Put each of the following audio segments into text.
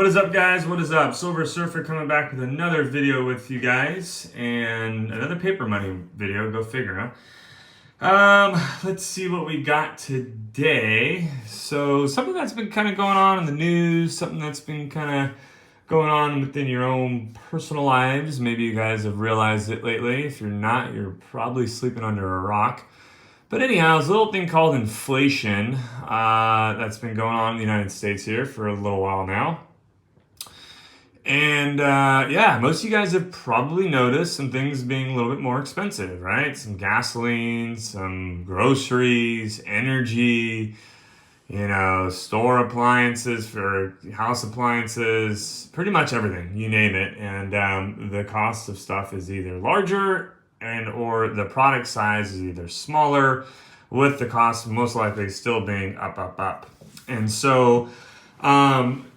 What is up, guys? What is up? Silver Surfer coming back with another video with you guys and another paper money video. Go figure, huh? Let's see what we got today. So something that's been kind of going on in the news, something that's been kind of going on within your own personal lives. Maybe you guys have realized it lately. If you're not, you're probably sleeping under a rock. But anyhow, there's a little thing called inflation that's been going on in the United States here for a little while now. And yeah, most of you guys have probably noticed some things being a little bit more expensive, right? Some gasoline, some groceries, energy, store appliances for house appliances, pretty much everything, you name it. And the cost of stuff is either larger or the product size is either smaller, with the cost most likely still being up. And so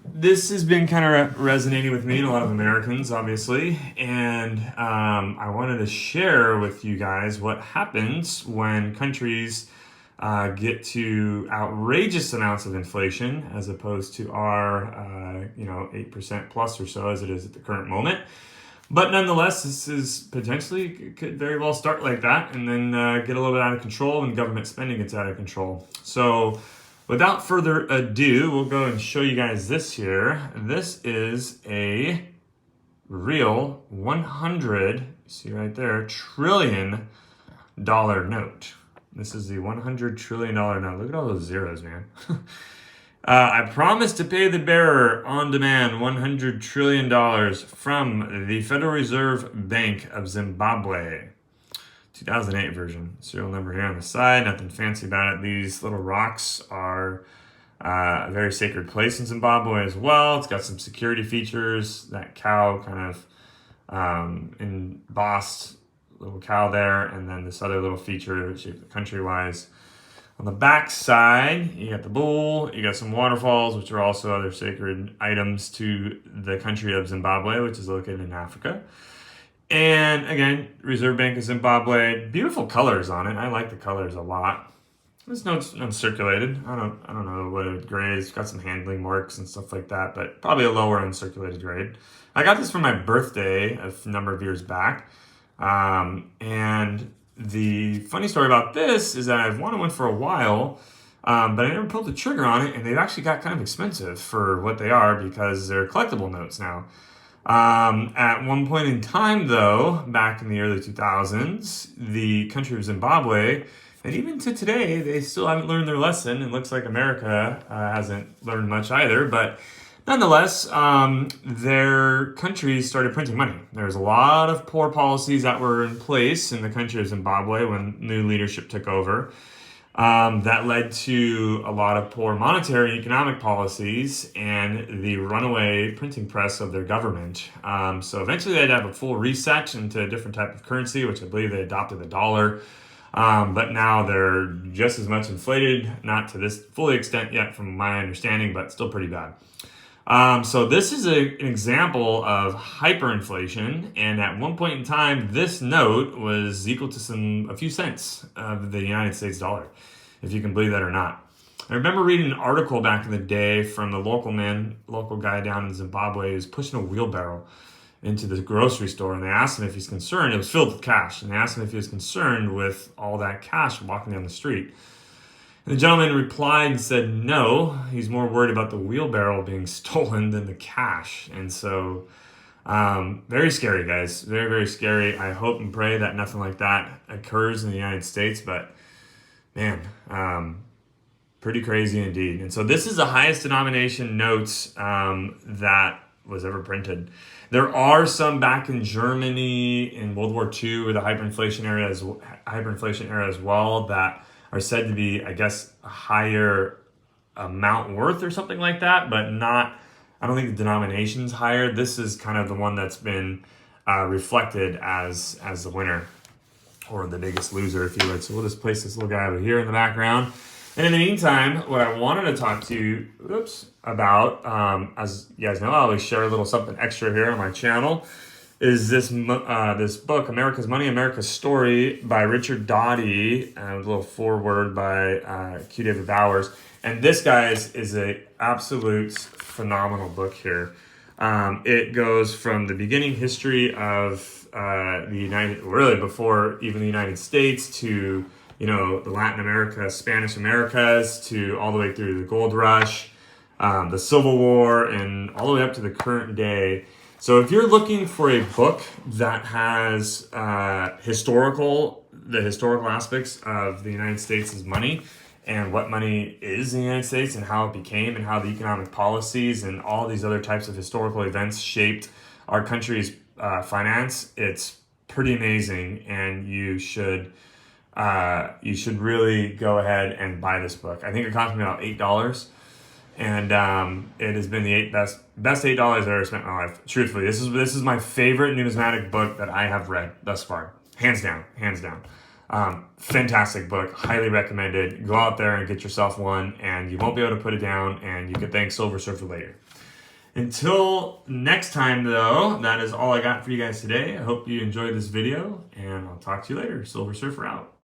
this has been kind of resonating with me and a lot of Americans, obviously, and I wanted to share with you guys what happens when countries get to outrageous amounts of inflation as opposed to our 8% plus or so as it is at the current moment. But nonetheless, this is potentially could very well start like that and then get a little bit out of control when government spending gets out of control. So without further ado, we'll go and show you guys this here. This is a real 100, see right there, trillion dollar note. This is the $100 trillion note. Look at all those zeros, man. I promise to pay the bearer on demand $100 trillion from the Federal Reserve Bank of Zimbabwe. 2008 version. Serial number here on the side. Nothing fancy about it. These little rocks are a very sacred place in Zimbabwe as well. It's got some security features. That cow kind of embossed little cow there, and then this other little feature shaped country-wise. On the back side, you got the bull, you got some waterfalls, which are also other sacred items to the country of Zimbabwe, which is located in Africa. And again, Reserve Bank of Zimbabwe, beautiful colors on it. I like the colors a lot. This note's uncirculated. I don't know what a grade is. It's got some handling marks and stuff like that, but probably a lower uncirculated grade. I got this for my birthday a number of years back. And the funny story about this is that I've wanted one for a while, but I never pulled the trigger on it, and they've actually got kind of expensive for what they are because they're collectible notes now. At one point in time, though, back in the early 2000s, the country of Zimbabwe, and even to today, they still haven't learned their lesson. It looks like America hasn't learned much either, but nonetheless, their country started printing money. There was a lot of poor policies that were in place in the country of Zimbabwe when new leadership took over. That led to a lot of poor monetary and economic policies and the runaway printing press of their government. So eventually they had to have a full reset into a different type of currency, which I believe they adopted the dollar. But now they're just as much inflated, not to this fully extent yet from my understanding, but still pretty bad. So this is an example of hyperinflation, and at one point in time, this note was equal to a few cents of the United States dollar, if you can believe that or not. I remember reading an article back in the day from the local guy down in Zimbabwe who was pushing a wheelbarrow into the grocery store, and they asked him if he's concerned. It was filled with cash, and they asked him if he was concerned with all that cash walking down the street. And the gentleman replied and said, no, he's more worried about the wheelbarrow being stolen than the cash. And so, very scary, guys. Very, very scary. I hope and pray that nothing like that occurs in the United States. But, man, pretty crazy indeed. And so this is the highest denomination notes that was ever printed. There are some back in Germany in World War II with the hyperinflation era as well that are said to be, I guess, a higher amount worth or something like that, but not, I don't think the denomination's higher. This is kind of the one that's been reflected as the winner or the biggest loser, if you would. So we'll just place this little guy over here in the background. And in the meantime, what I wanted to talk to you about, as you guys know, I always share a little something extra here on my channel, is this book, America's Money, America's Story by Richard Doty, with a little foreword by Q. David Bowers. And this, guys, is a absolute phenomenal book here. It goes from the beginning history of really before even the United States to, the Latin America, Spanish Americas, to all the way through the Gold Rush, the Civil War, and all the way up to the current day. So if you're looking for a book that has the historical aspects of the United States' money and what money is in the United States and how it became and how the economic policies and all these other types of historical events shaped our country's finance, it's pretty amazing, and you should really go ahead and buy this book. I think it cost me about $8. And it has been the best $8 I've ever spent in my life. Truthfully, this is my favorite numismatic book that I have read thus far, hands down. Fantastic book, highly recommended. Go out there and get yourself one, and you won't be able to put it down, and you can thank Silver Surfer later. Until next time, though, that is all I got for you guys today. I hope you enjoyed this video, and I'll talk to you later. Silver Surfer out.